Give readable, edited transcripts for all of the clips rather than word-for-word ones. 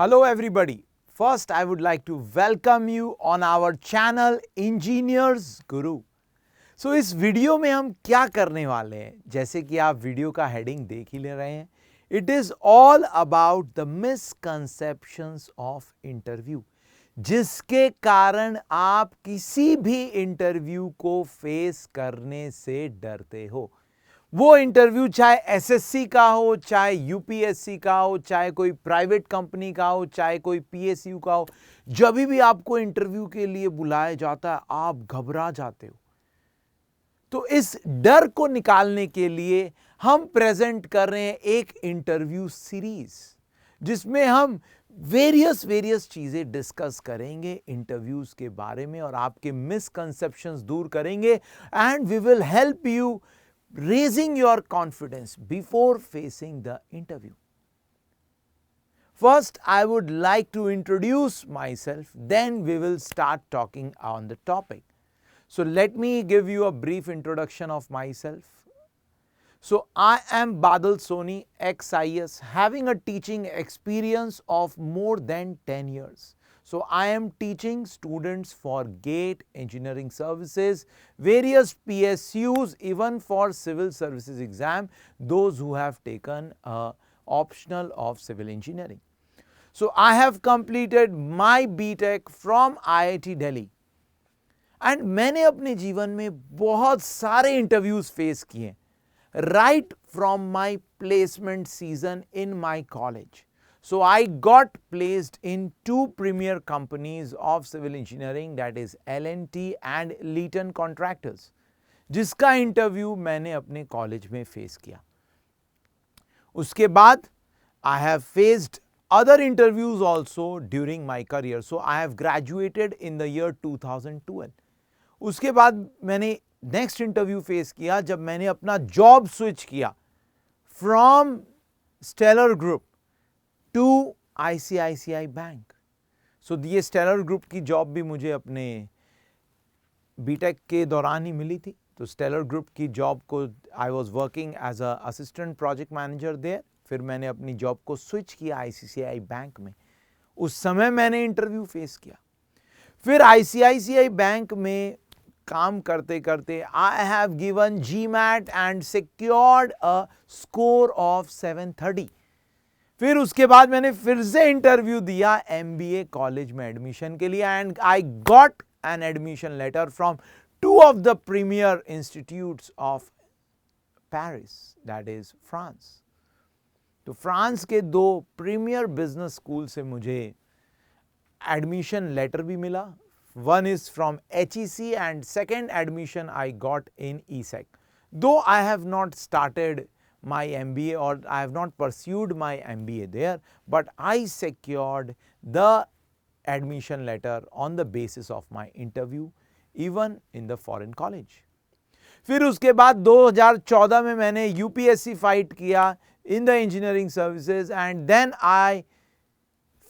Hello everybody. First I would like to welcome you on our channel Engineers Guru. So इस video में हम क्या करने वाले हैं, जैसे कि आप वीडियो का हेडिंग देख ही ले रहे हैं, it is all about the misconceptions of interview, जिसके कारण आप किसी भी इंटरव्यू को फेस करने से डरते हो। वो इंटरव्यू चाहे एसएससी का हो, चाहे यूपीएससी का हो, चाहे कोई प्राइवेट कंपनी का हो, चाहे कोई पीएसयू का हो, जब भी आपको इंटरव्यू के लिए बुलाया जाता है आप घबरा जाते हो। तो इस डर को निकालने के लिए हम प्रेजेंट कर रहे हैं एक इंटरव्यू सीरीज, जिसमें हम वेरियस चीजें डिस्कस करेंगे इंटरव्यूज के बारे में और आपके मिसकंसेप्शंस दूर करेंगे and we will help you raising your confidence before facing the interview. First, I would like to introduce myself, then we will start talking on the topic. So, let me give you a brief introduction of myself. So, I am Badal Soni, ex-IAS, having a teaching experience of more than 10 years. So, I am teaching students for GATE, Engineering Services, various PSUs, even for Civil Services exam, those who have taken a optional of Civil Engineering. So, I have completed my BTech from IIT Delhi. And मैंने अपने जीवन में बहुत सारे interviews face किए, right from my placement season in my college. So I got placed in two premier companies of civil engineering, that is L&T and Leeton Contractors, जिसका interview मैंने अपने कॉलेज में फेस किया. उसके बाद I have faced other interviews also during my career. So I have graduated in the year 2012. उसके बाद मैंने नेक्स्ट इंटरव्यू फेस किया जब मैंने अपना जॉब स्विच किया from Stellar Group to ICICI bank. So ये स्टेलर ग्रुप की जॉब भी मुझे अपने बीटेक के दौरान ही मिली थी. तो स्टेलर ग्रुप की जॉब को I was working as a assistant project manager there. फिर मैंने अपनी जॉब को स्विच किया आईसीआईसीआई बैंक में. उस समय मैंने इंटरव्यू फेस किया. फिर आईसीआईसीआई बैंक में काम करते करते I have given GMAT and secured a score of 730. फिर उसके बाद मैंने फिर से इंटरव्यू दिया एमबीए कॉलेज में एडमिशन के लिए and I got an admission letter from two of the premier institutes of Paris, that is France. तो फ्रांस के दो प्रीमियर बिजनेस स्कूल से मुझे एडमिशन लेटर भी मिला. One is from HEC and second admission I got in ESEC. Though I have not started my MBA or I have not pursued my MBA there, but I secured the admission letter on the basis of my interview even in the foreign college. फिर उसके बाद 2014 में मैंने UPSC fight किया in the engineering services and then I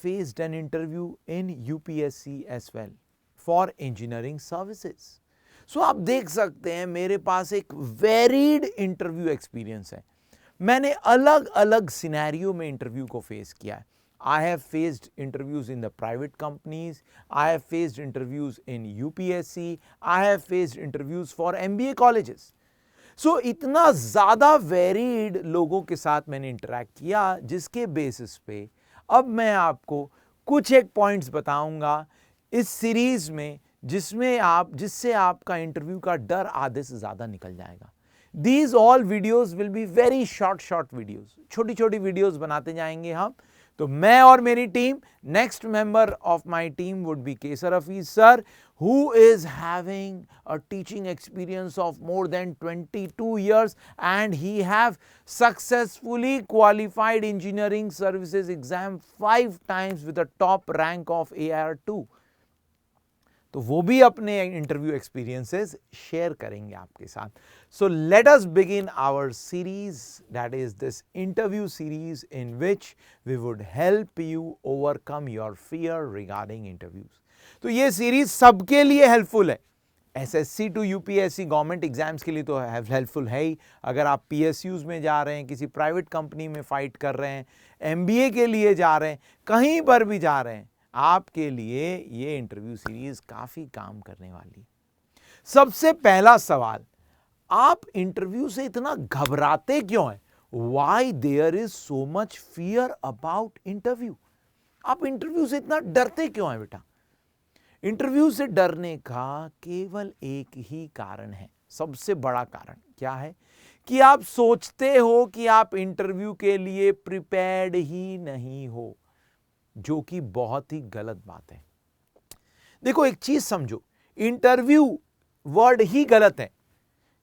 faced an interview in UPSC as well for engineering services. So आप देख सकते हैं मेरे पास एक वेरीड इंटरव्यू एक्सपीरियंस है. मैंने अलग अलग सिनेरियो में इंटरव्यू को फेस किया है. I have faced interviews in the private companies, I have faced interviews in UPSC, I have faced interviews for MBA colleges. So इतना ज़्यादा वेरीड लोगों के साथ मैंने इंटरैक्ट किया, जिसके बेसिस पे अब मैं आपको कुछ एक पॉइंट्स बताऊंगा इस सीरीज में जिससे आपका इंटरव्यू का डर आधे से ज्यादा निकल जाएगा. These all videos will be very short videos, छोटी छोटी वीडियोस बनाते जाएंगे हम. तो मैं और मेरी team, next member of my team would be Kesar Hafeez sir, who is having a teaching experience of more than 22 years and he have successfully qualified engineering services exam 5 times with a top rank of AIR2. तो वो भी अपने interview experiences share करेंगे आपके साथ. So let us begin our series, that is this interview series in which we would help you overcome your fear regarding interviews. तो ये series सबके लिए हेल्पफुल है, SSC to UPSC government exams के लिए तो हेल्पफुल है ही। अगर आप पीएसयूज में जा रहे हैं, किसी प्राइवेट कंपनी में फाइट कर रहे हैं, एमबीए के लिए जा रहे हैं, कहीं पर भी जा रहे हैं, आपके लिए ये इंटरव्यू सीरीज काफी काम करने वाली। सबसे पहला सवाल, आप इंटरव्यू से इतना घबराते क्यों हैं? Why there is so much fear about interview? आप इंटरव्यू से इतना डरते क्यों हैं बेटा? इंटरव्यू से डरने का केवल एक ही कारण है, सबसे बड़ा कारण क्या है कि आप सोचते हो कि आप इंटरव्यू के लिए प्रिपेयर्ड ही नहीं हो, जो कि बहुत ही गलत बात है। देखो एक चीज समझो, इंटरव्यू वर्ड ही गलत है।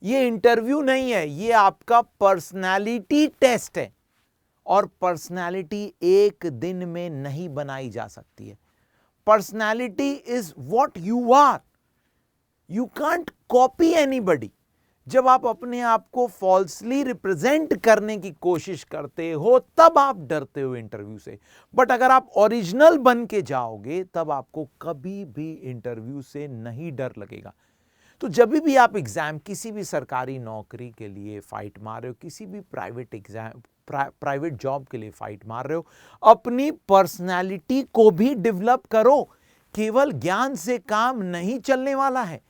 ये इंटरव्यू नहीं है, ये आपका पर्सनालिटी टेस्ट है, और पर्सनालिटी एक दिन में नहीं बनाई जा सकती है। Personality is what you are, you can't copy anybody. जब आप अपने आप को फॉल्सली रिप्रेजेंट करने की कोशिश करते हो तब आप डरते हो इंटरव्यू से, बट अगर आप ओरिजिनल बन के जाओगे तब आपको कभी भी इंटरव्यू से नहीं डर लगेगा। तो जब भी आप एग्जाम, किसी भी सरकारी नौकरी के लिए फाइट मार रहे हो, किसी भी प्राइवेट जॉब के लिए फाइट मार रहे हो, अपनी पर्सनालिटी को भी डेवलप करो। केवल ज्ञान से काम नहीं चलने वाला है,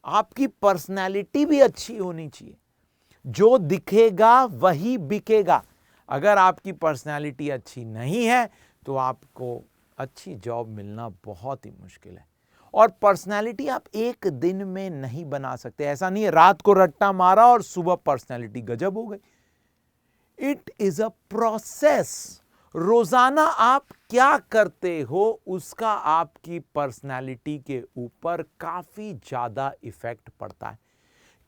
आपकी पर्सनालिटी भी अच्छी होनी चाहिए। जो दिखेगा वही बिकेगा। अगर आपकी पर्सनालिटी अच्छी नहीं है तो आपको अच्छी जॉब मिलना बहुत ही मुश्किल है। और पर्सनालिटी आप एक दिन में नहीं बना सकते। ऐसा नहीं है रात को रट्टा मारा और सुबह पर्सनालिटी गजब हो गई। It is a process. रोजाना आप क्या करते हो उसका आपकी पर्सनालिटी के ऊपर काफी ज्यादा इफेक्ट पड़ता है।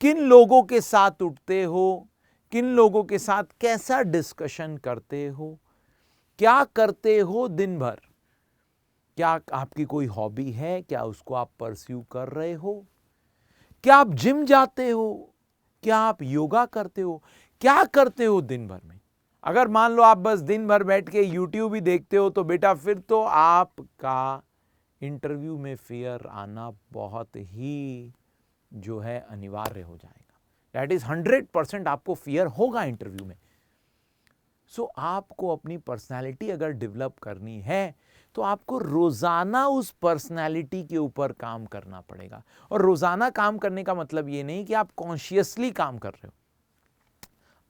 किन लोगों के साथ उठते हो, किन लोगों के साथ कैसा डिस्कशन करते हो, क्या करते हो दिन भर, क्या आपकी कोई हॉबी है, क्या उसको आप परस्यू कर रहे हो, क्या आप जिम जाते हो, क्या आप योगा करते हो, क्या करते हो दिन भर में। अगर मान लो आप बस दिन भर बैठ के यूट्यूब ही देखते हो तो बेटा फिर तो आपका इंटरव्यू में फियर आना बहुत ही जो है अनिवार्य हो जाएगा। दैट इज 100% आपको फियर होगा इंटरव्यू में। सो आपको अपनी पर्सनालिटी अगर डेवलप करनी है तो आपको रोजाना उस पर्सनालिटी के ऊपर काम करना पड़ेगा। और रोजाना काम करने का मतलब ये नहीं कि आप कॉन्शियसली काम कर रहे हो,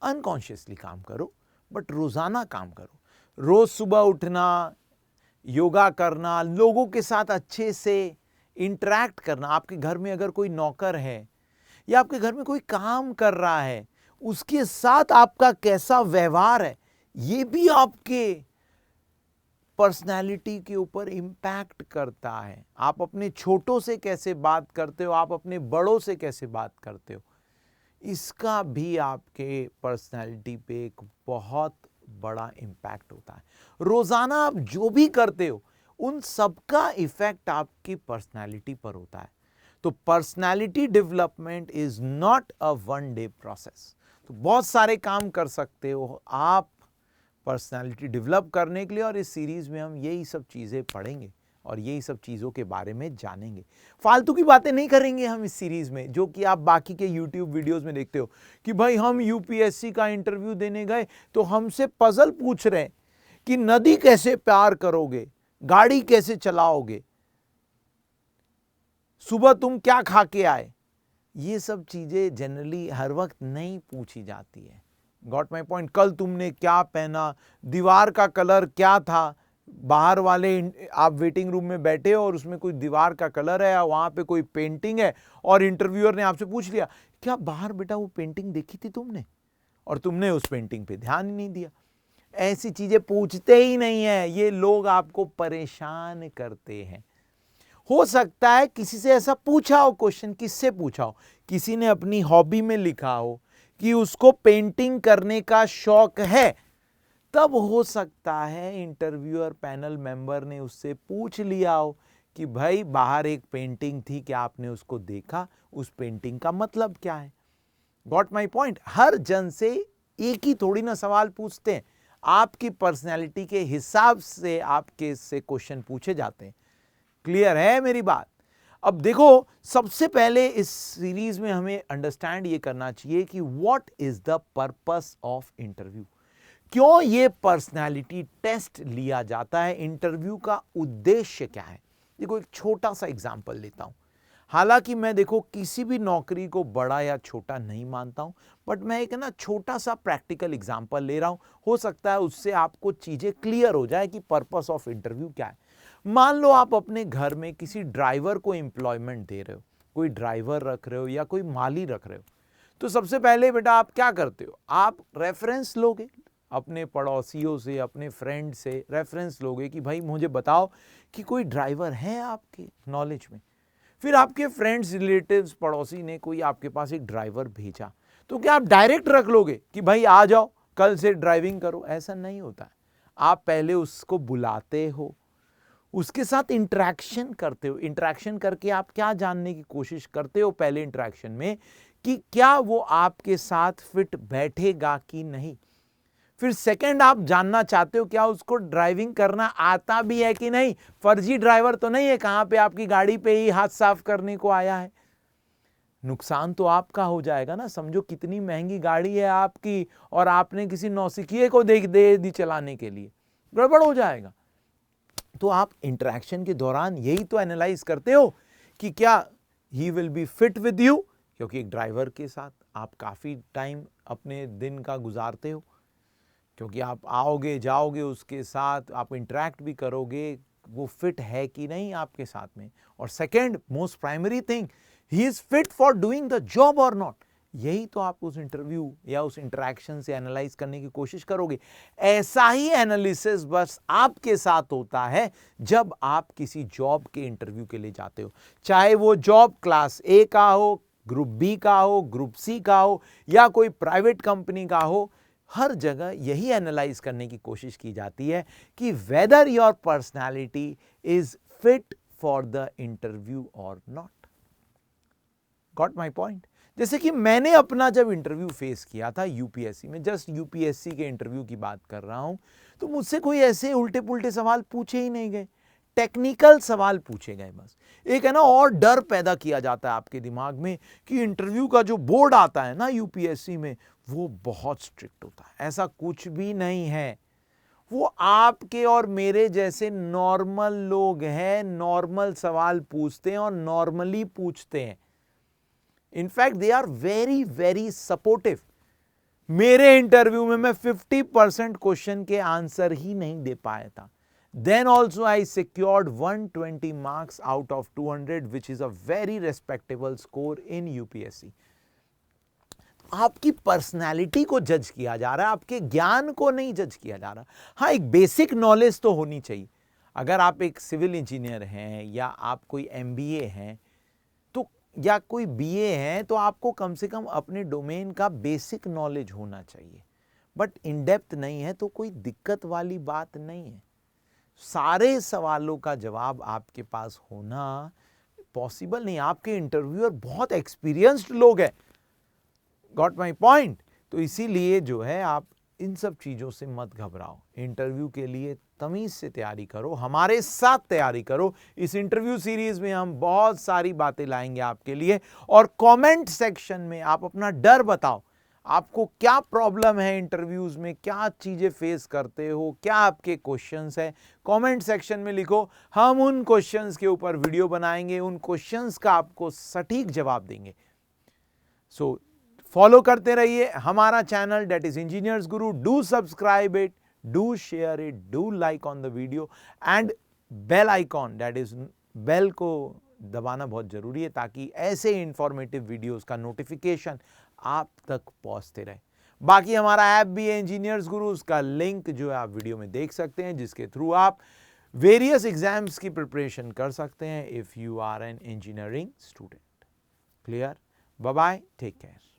अनकॉन्शियसली काम करो, बट रोजाना काम करो। रोज सुबह उठना, योगा करना, लोगों के साथ अच्छे से इंटरैक्ट करना। आपके घर में अगर कोई नौकर है या आपके घर में कोई काम कर रहा है, उसके साथ आपका कैसा व्यवहार है, ये भी आपके पर्सनालिटी के ऊपर इंपैक्ट करता है। आप अपने छोटों से कैसे बात करते हो, आप अपने बड़ों से कैसे बात करते हो, इसका भी आपके पर्सनालिटी पे एक बहुत बड़ा इंपैक्ट होता है। रोजाना आप जो भी करते हो उन सबका इफेक्ट आपकी पर्सनालिटी पर होता है। तो personality development is not a one day process. तो बहुत सारे काम कर सकते हो आप पर्सनालिटी डेवलप करने के लिए, और इस सीरीज में हम यही सब चीजें पढ़ेंगे और यही सब चीजों के बारे में जानेंगे। फालतू की बातें नहीं करेंगे हम इस सीरीज में, जो कि आप बाकी के यूट्यूब वीडियोस में देखते हो कि भाई हम यूपीएससी का इंटरव्यू देने गए तो हमसे पजल पूछ रहे हैं कि नदी कैसे पार करोगे, गाड़ी कैसे चलाओगे, सुबह तुम क्या खा के आए। ये सब चीजें जनरली हर वक्त नहीं पूछी जाती है। Got my point. कल तुमने क्या पहना, दीवार का कलर क्या था, बाहर वाले आप वेटिंग रूम में बैठे हो और उसमें कोई दीवार का कलर है या वहां पे कोई पेंटिंग है और इंटरव्यूअर ने आपसे पूछ लिया क्या बाहर बेटा वो पेंटिंग देखी थी तुमने, और तुमने उस पेंटिंग पे ध्यान ही नहीं दिया। ऐसी चीजें पूछते ही नहीं है, ये लोग आपको परेशान करते हैं। हो सकता है किसी से ऐसा पूछा हो क्वेश्चन, किससे पूछा हो, किसी ने अपनी हॉबी में लिखा हो कि उसको पेंटिंग करने का शौक है, तब हो सकता है इंटरव्यूअर पैनल मेंबर ने उससे पूछ लिया हो कि भाई बाहर एक पेंटिंग थी, क्या आपने उसको देखा, उस पेंटिंग का मतलब क्या है। Got my point. हर जन से एक ही थोड़ी ना सवाल पूछते हैं, आपकी पर्सनैलिटी के हिसाब से आपके से क्वेश्चन पूछे जाते हैं। क्लियर है मेरी बात। अब देखो, सबसे पहले इस सीरीज में हमें अंडरस्टैंड ये करना चाहिए कि what is the purpose of interview. क्यों ये पर्सनालिटी टेस्ट लिया जाता है, इंटरव्यू का उद्देश्य क्या है। देखो, एक छोटा सा एग्जांपल लेता हूं। हालांकि मैं देखो किसी भी नौकरी को बड़ा या छोटा नहीं मानता हूं, बट मैं एक ना छोटा सा प्रैक्टिकल एग्जांपल ले रहा हूं। हो सकता है उससे आपको चीजें क्लियर हो जाए कि पर्पस ऑफ इंटरव्यू क्या है। मान लो आप अपने घर में किसी ड्राइवर को एम्प्लॉयमेंट दे रहे हो, कोई ड्राइवर रख रहे हो या कोई माली रख रहे हो। तो सबसे पहले बेटा आप क्या करते हो, आप रेफरेंस लोगे अपने पड़ोसियों से, अपने फ्रेंड से रेफरेंस लोगे कि भाई मुझे बताओ कि कोई ड्राइवर है आपके नॉलेज में। फिर आपके फ्रेंड्स, रिलेटिव्स, पड़ोसी ने कोई आपके पास एक ड्राइवर भेजा, तो क्या आप डायरेक्ट रख लोगे कि भाई आ जाओ कल से ड्राइविंग करो? ऐसा नहीं होता है। आप पहले उसको बुलाते हो, उसके साथ इंटरेक्शन करते हो। इंटरेक्शन करके आप क्या जानने की कोशिश करते हो पहले इंटरेक्शन में, कि क्या वो आपके साथ फिट बैठेगा कि नहीं। फिर सेकंड आप जानना चाहते हो क्या उसको ड्राइविंग करना आता भी है कि नहीं, फर्जी ड्राइवर तो नहीं है, कहां पे आपकी गाड़ी पे ही हाथ साफ करने को आया है। नुकसान तो आपका हो जाएगा ना। समझो कितनी महंगी गाड़ी है आपकी और आपने किसी नौसिखिए को दे दी चलाने के लिए, गड़बड़ हो जाएगा। तो आप इंटरेक्शन के दौरान यही तो एनालाइज करते हो कि क्या he will be fit with you, क्योंकि एक ड्राइवर के साथ आप काफी टाइम अपने दिन का गुजारते हो, क्योंकि आप आओगे जाओगे उसके साथ, आप इंटरेक्ट भी करोगे, वो फिट है कि नहीं आपके साथ में। और second most primary thing, he is fit for doing the job और नॉट। यही तो आप उस इंटरव्यू या उस इंटरेक्शन से एनालाइज करने की कोशिश करोगे। ऐसा ही एनालिसिस बस आपके साथ होता है जब आप किसी जॉब के इंटरव्यू के लिए जाते हो, चाहे वो जॉब क्लास ए का हो, ग्रुप बी का हो, ग्रुप सी का हो, या कोई प्राइवेट कंपनी का हो। हर जगह यही एनालाइज करने की कोशिश की जाती है कि whether your personality is fit for the interview और नॉट। Got my point. जैसे कि मैंने अपना जब इंटरव्यू फेस किया था यूपीएससी में, जस्ट यूपीएससी के इंटरव्यू की बात कर रहा हूं, तो मुझसे कोई ऐसे उल्टे पुल्टे सवाल पूछे ही नहीं गए, टेक्निकल सवाल पूछे गए बस। एक है ना, और डर पैदा किया जाता है आपके दिमाग में कि इंटरव्यू का जो बोर्ड आता है ना यूपीएससी में, वो बहुत स्ट्रिक्ट होता है। ऐसा कुछ भी नहीं है। वो आपके और मेरे जैसे नॉर्मल लोग हैं, नॉर्मल सवाल पूछते हैं और नॉर्मली पूछते हैं। In fact they are very very supportive. मेरे इंटरव्यू में मैं 50% क्वेश्चन के आंसर ही नहीं दे पाया था। Then also I secured 120 marks out of 200, which is a very respectable score in UPSC. आपकी पर्सनालिटी को जज किया जा रहा है, आपके ज्ञान को नहीं जज किया जा रहा। हाँ, एक बेसिक नॉलेज तो होनी चाहिए। अगर आप एक सिविल इंजीनियर हैं या आप कोई MBA हैं तो, या कोई BA हैं, तो आपको कम से कम अपने डोमेन का बेसिक नॉलेज होना चाहिए। बट इन डेप्थ नहीं है तो कोई दिक्कत वाली बात नहीं है। सारे सवालों का जवाब आपके पास होना पॉसिबल नहीं। आपके इंटरव्यूअर बहुत एक्सपीरियंस्ड लोग हैं। Got my point. तो इसीलिए जो है आप इन सब चीजों से मत घबराओ। इंटरव्यू के लिए तमीज से तैयारी करो, हमारे साथ तैयारी करो। इस इंटरव्यू सीरीज में हम बहुत सारी बातें लाएंगे आपके लिए। और कमेंट सेक्शन में आप अपना डर बताओ, आपको क्या प्रॉब्लम है इंटरव्यूज में, क्या चीजें फेस करते हो, क्या आपके क्वेश्चंस है, कमेंट सेक्शन में लिखो। हम उन क्वेश्चंस के ऊपर वीडियो बनाएंगे, उन क्वेश्चंस का आपको सटीक जवाब देंगे। सो फॉलो करते रहिए हमारा channel, that is Engineers Guru. Do subscribe it, do share it, do like on the video, and bell icon, that is bell को दबाना बहुत जरूरी है ताकि ऐसे इंफॉर्मेटिव वीडियोस का नोटिफिकेशन आप तक पहुंचते रहे। बाकी हमारा ऐप भी है इंजीनियर्स गुरु, उसका लिंक जो है आप वीडियो में देख सकते हैं, जिसके थ्रू आप वेरियस एग्जाम्स की प्रिपरेशन कर सकते हैं if you are an engineering student. Clear? Bye bye, take care.